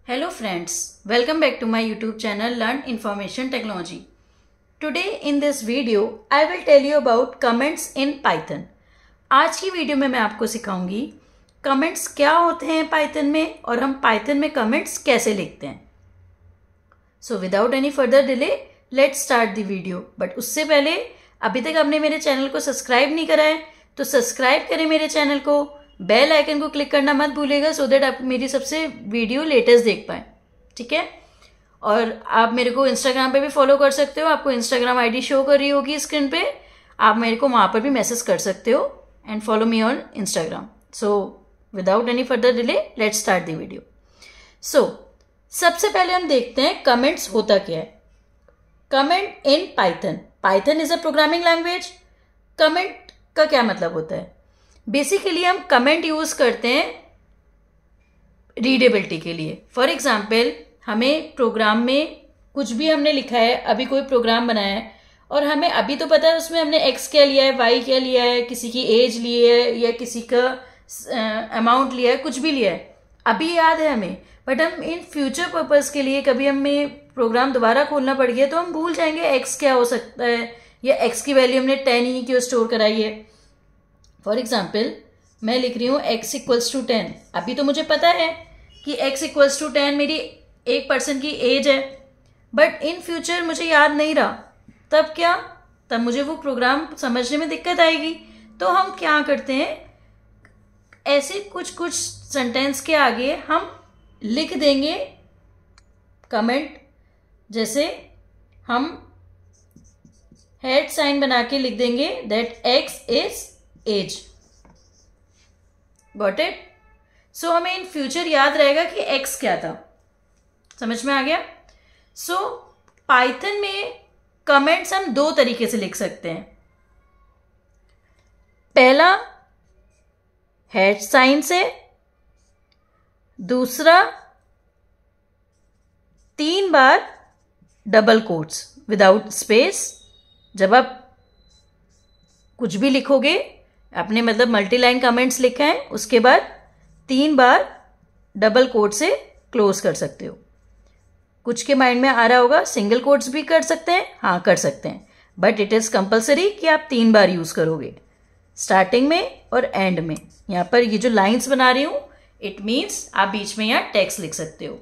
Hello friends, welcome back to my YouTube channel Learn Information Technology. Today in this video, I will tell you about comments in Python. आज की video में मैं आपको सिखाऊंगी comments क्या होते हैं Python में और हम पाइथन में कमेंट्स कैसे लिखते हैं. सो without any further delay let's start the video. But उससे पहले अभी तक आपने मेरे चैनल को सब्सक्राइब नहीं करा है तो सब्सक्राइब करें मेरे चैनल को. बेल आइकन को क्लिक करना मत भूलिएगा सो दैट आप मेरी सबसे वीडियो लेटेस्ट देख पाएँ. ठीक है. और आप मेरे को इंस्टाग्राम पे भी फॉलो कर सकते हो. आपको इंस्टाग्राम आईडी शो कर रही होगी स्क्रीन पे. आप मेरे को वहाँ पर भी मैसेज कर सकते हो and follow me on Instagram. So without any further delay let's start the video. So सबसे पहले हम देखते हैं कमेंट्स होता क्या है. Comment in Python. Python is a programming language. Comment का क्या मतलब होता है? बेसिकली हम कमेंट यूज करते हैं रीडेबिलिटी के लिए. फॉर एग्जाम्पल हमें प्रोग्राम में कुछ भी हमने लिखा है, अभी कोई प्रोग्राम बनाया है और हमें अभी तो पता है उसमें हमने एक्स क्या लिया है, वाई क्या लिया है, किसी की एज ली है या किसी का अमाउंट लिया है, कुछ भी लिया है, अभी याद है हमें. बट हम इन फ्यूचर पर्पज़ के लिए कभी हमें प्रोग्राम दोबारा खोलना पड़ गया तो हम भूल जाएंगे एक्स क्या हो सकता है या एक्स की वैल्यू हमने 10 ही क्यों स्टोर कराई है. फॉर एग्जाम्पल मैं लिख रही हूँ x इक्वल्स टू 10. अभी तो मुझे पता है कि x इक्वल्स टू 10 मेरी एक पर्सन की एज है. बट इन फ्यूचर मुझे याद नहीं रहा. तब क्या? तब मुझे वो प्रोग्राम समझने में दिक्कत आएगी. तो हम क्या करते हैं, ऐसे कुछ कुछ सेंटेंस के आगे हम लिख देंगे कमेंट. जैसे हम हेड साइन बना के लिख देंगे that x is as. Got it? So हमें इन फ्यूचर याद रहेगा कि x क्या था. समझ में आ गया? सो पाइथन में कमेंट्स हम दो तरीके से लिख सकते हैं. पहला हेड साइन से, दूसरा 3 बार डबल कोट्स विदाउट स्पेस. जब आप कुछ भी लिखोगे, आपने मतलब मल्टीलाइन कमेंट्स लिखा है, उसके बाद 3 बार डबल कोट से क्लोज कर सकते हो. कुछ के माइंड में आ रहा होगा सिंगल कोट्स भी कर सकते हैं. हाँ, कर सकते हैं, बट इट इज़ कंपलसरी कि आप 3 बार यूज़ करोगे, स्टार्टिंग में और एंड में. यहाँ पर ये जो लाइंस बना रही हूँ इट मीन्स आप बीच में यहाँ टेक्स्ट लिख सकते हो.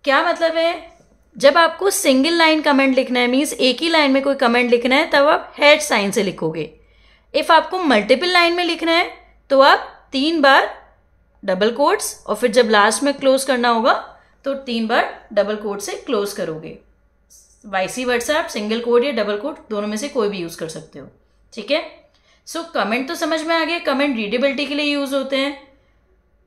क्या मतलब है? जब आपको सिंगल लाइन कमेंट लिखना है, मीन्स एक ही लाइन में कोई कमेंट लिखना है, तब आप हेड साइन से लिखोगे. इफ आपको मल्टीपल लाइन में लिखना है तो आप 3 बार डबल कोट्स और फिर जब लास्ट में क्लोज करना होगा तो 3 बार डबल कोट से क्लोज करोगे. वाइसी वर्सा आप सिंगल कोट या डबल कोट दोनों में से कोई भी यूज कर सकते हो. ठीक है. सो कमेंट तो समझ में आ गया. कमेंट रीडेबिलिटी के लिए यूज होते हैं.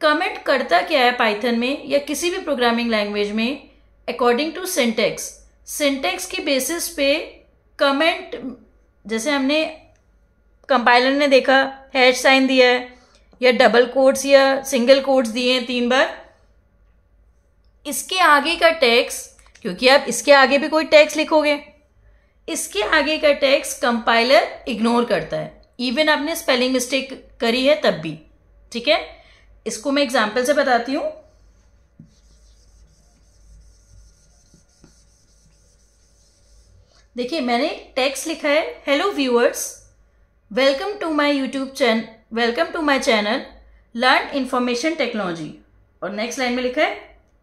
कमेंट करता क्या है पाइथन में या किसी भी प्रोग्रामिंग लैंग्वेज में? According to syntax. सिंटेक्स की बेसिस पे कमेंट, जैसे हमने कंपाइलर ने देखा हैश साइन दिया है या डबल कोट्स या सिंगल कोट्स दिए हैं 3 बार, इसके आगे का टेक्स्ट, क्योंकि आप इसके आगे भी कोई टेक्स्ट लिखोगे, इसके आगे का टेक्स्ट कंपाइलर इग्नोर करता है. इवन आपने स्पेलिंग मिस्टेक करी है तब भी. ठीक है. इसको मैं एग्जाम्पल से बताती हूं. देखिए मैंने टेक्स्ट लिखा है, hello viewers, welcome to my channel learn information technology. और नेक्स्ट लाइन में लिखा है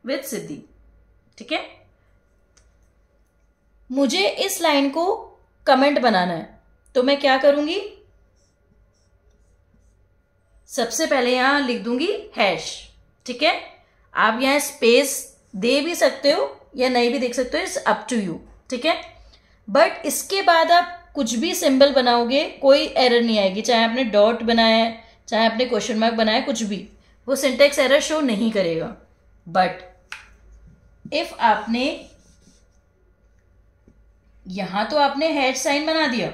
विद सिद्धि. ठीक है. मुझे इस लाइन को कमेंट बनाना है तो मैं क्या करूंगी, सबसे पहले यहां लिख दूंगी हैश. ठीक है. आप यहां स्पेस दे भी सकते हो या नहीं भी देख सकते हो, इट्स अप टू यू. ठीक है. बट इसके बाद आप कुछ भी सिंबल बनाओगे कोई एरर नहीं आएगी. चाहे आपने डॉट बनाया है, चाहे आपने क्वेश्चन मार्क बनाया, कुछ भी, वो सिंटेक्स एरर शो नहीं करेगा. बट इफ आपने यहां तो आपने हैश साइन बना दिया,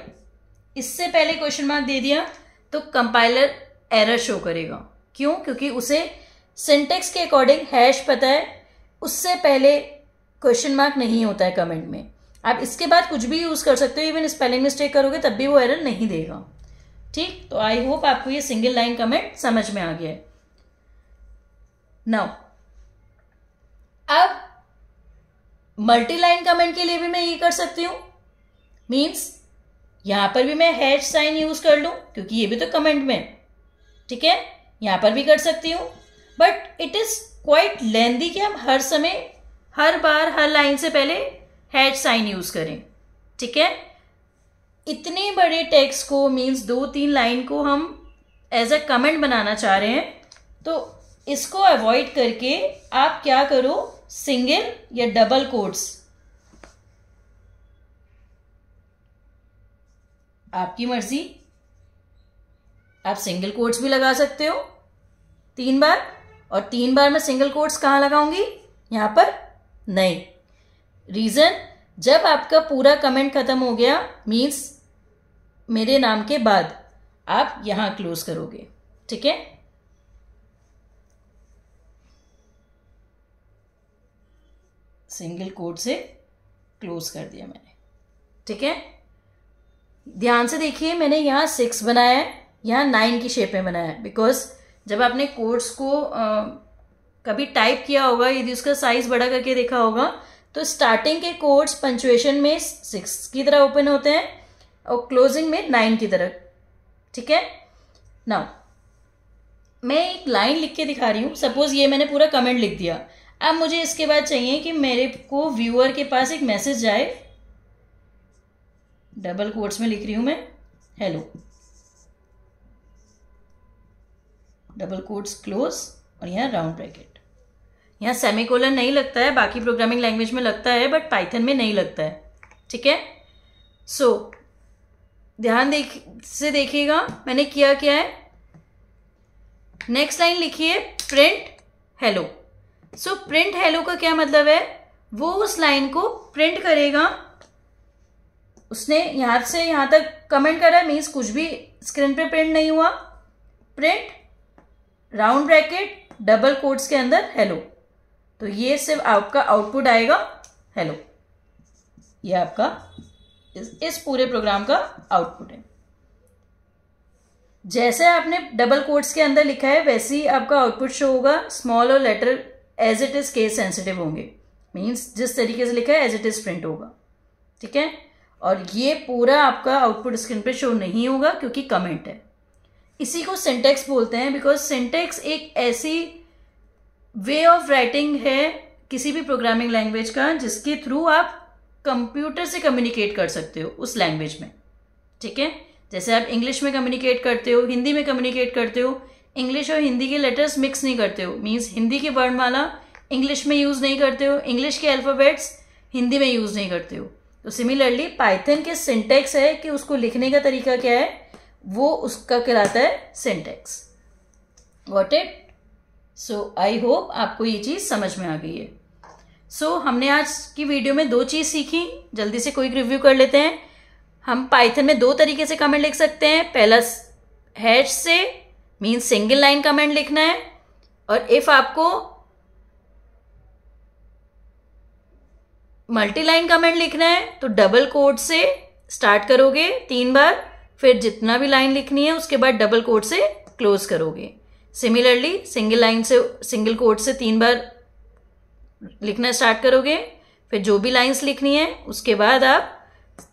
इससे पहले क्वेश्चन मार्क दे दिया, तो कंपाइलर एरर शो करेगा. क्यों? क्योंकि उसे सिंटेक्स के अकॉर्डिंग हैश पता है, उससे पहले क्वेश्चन मार्क नहीं होता है कमेंट में. आप इसके बाद कुछ भी यूज कर सकते हो, इवन स्पेलिंग मिस्टेक करोगे तब भी वो एरर नहीं देगा. ठीक. तो आई होप आपको ये सिंगल लाइन कमेंट समझ में आ गया है. नाउ मल्टी लाइन कमेंट के लिए भी मैं ये कर सकती हूँ, मीन्स यहाँ पर भी मैं हैश साइन यूज कर लूँ क्योंकि ये भी तो कमेंट में, ठीक है, यहाँ पर भी कर सकती हूँ, बट इट इज क्वाइट लेंदी कि हम हर समय हर बार हर लाइन से पहले हैश साइन यूज करें, ठीक है। इतने बड़े टेक्स्ट को मीन्स 2-3 लाइन को हम एज अ कमेंट बनाना चाह रहे हैं, तो इसको अवॉइड करके आप क्या करो, सिंगल या डबल कोट्स, आपकी मर्जी, आप सिंगल कोट्स भी लगा सकते हो 3 बार, और 3 बार मैं सिंगल कोट्स कहाँ लगाऊंगी, यहाँ पर नहीं। रीजन, जब आपका पूरा कमेंट खत्म हो गया मीन्स मेरे नाम के बाद आप यहां क्लोज करोगे, ठीक है। सिंगल कोट से क्लोज कर दिया मैंने, ठीक है। ध्यान से देखिए, मैंने यहाँ 6 बनाया है, यहाँ 9 की शेप में बनाया है, बिकॉज जब आपने कोट्स को कभी टाइप किया होगा, यदि उसका साइज बड़ा करके देखा होगा, तो स्टार्टिंग के कोट्स पंचुएशन में 6 की तरह ओपन होते हैं और क्लोजिंग में 9 की तरह, ठीक है। नाउ मैं एक लाइन लिख के दिखा रही हूँ, सपोज ये मैंने पूरा कमेंट लिख दिया। अब मुझे इसके बाद चाहिए कि मेरे को व्यूअर के पास एक मैसेज जाए, डबल कोट्स में लिख रही हूं मैं, हेलो, डबल कोट्स क्लोज, और यहाँ राउंड ब्रैकेट। यहाँ सेमीकोलन नहीं लगता है, बाकी प्रोग्रामिंग लैंग्वेज में लगता है, बट पाइथन में नहीं लगता है, ठीक है। सो ध्यान से देखिएगा मैंने किया क्या है। नेक्स्ट लाइन लिखिए, print hello. So print hello का क्या मतलब है, वो उस लाइन को प्रिंट करेगा। उसने यहां से यहां तक कमेंट करा, मीन्स कुछ भी स्क्रीन पे प्रिंट नहीं हुआ, print round bracket double quotes के अंदर हेलो, तो ये सिर्फ आपका आउटपुट आएगा हेलो। ये आपका इस पूरे प्रोग्राम का आउटपुट है। जैसे आपने डबल कोट्स के अंदर लिखा है वैसे ही आपका आउटपुट शो होगा। स्मॉल और letter as it is case sensitive होंगे, मीन्स जिस तरीके से लिखा है एज इट इज प्रिंट होगा, ठीक है। और ये पूरा आपका आउटपुट स्क्रीन पे शो नहीं होगा क्योंकि कमेंट है। इसी को सिंटेक्स बोलते हैं, बिकॉज सिंटेक्स एक ऐसी वे ऑफ राइटिंग है किसी भी प्रोग्रामिंग लैंग्वेज का जिसके थ्रू आप कंप्यूटर से कम्युनिकेट कर सकते हो उस लैंग्वेज में, ठीक है। जैसे आप इंग्लिश में कम्युनिकेट करते हो, हिंदी में कम्युनिकेट करते हो, इंग्लिश और हिंदी के लेटर्स मिक्स नहीं करते हो, मीन्स हिंदी की वर्णमाला इंग्लिश में यूज नहीं करते हो, इंग्लिश के अल्फाबेट्स हिंदी में यूज नहीं करते हो। तो सिमिलरली पाइथन के सिंटेक्स है कि उसको लिखने का तरीका क्या है, वो उसका कहलाता है syntax. Got it? So I hope आपको ये चीज समझ में आ गई है। सो हमने आज की वीडियो में 2 चीज सीखी, जल्दी से क्विक रिव्यू कर लेते हैं। हम पाइथन में 2 तरीके से कमेंट लिख सकते हैं। पहला हैश से, मीन्स सिंगल लाइन कमेंट लिखना है, और इफ आपको मल्टी लाइन कमेंट लिखना है तो डबल कोट से स्टार्ट करोगे 3 बार, फिर जितना भी लाइन लिखनी है उसके बाद डबल कोट से क्लोज करोगे। सिमिलरली सिंगल लाइन से, सिंगल कोट से 3 बार लिखना स्टार्ट करोगे, फिर जो भी लाइंस लिखनी है उसके बाद आप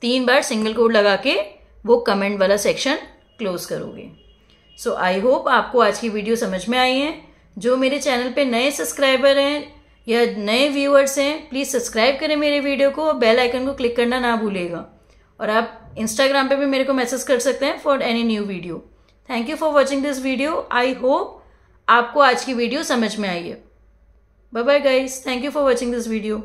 3 बार सिंगल कोट लगा के वो कमेंट वाला सेक्शन क्लोज करोगे। सो आई होप आपको आज की वीडियो समझ में आई है। जो मेरे चैनल पे नए सब्सक्राइबर हैं या नए व्यूअर्स हैं, प्लीज़ सब्सक्राइब करें मेरे वीडियो को और बेल आइकन को क्लिक करना ना भूलिएगा। और आप इंस्टाग्राम पे भी मेरे को मैसेज कर सकते हैं for any new video. Thank you for watching this video. I hope आपको आज की वीडियो समझ में आई है। Bye bye guys, thank you for watching this video.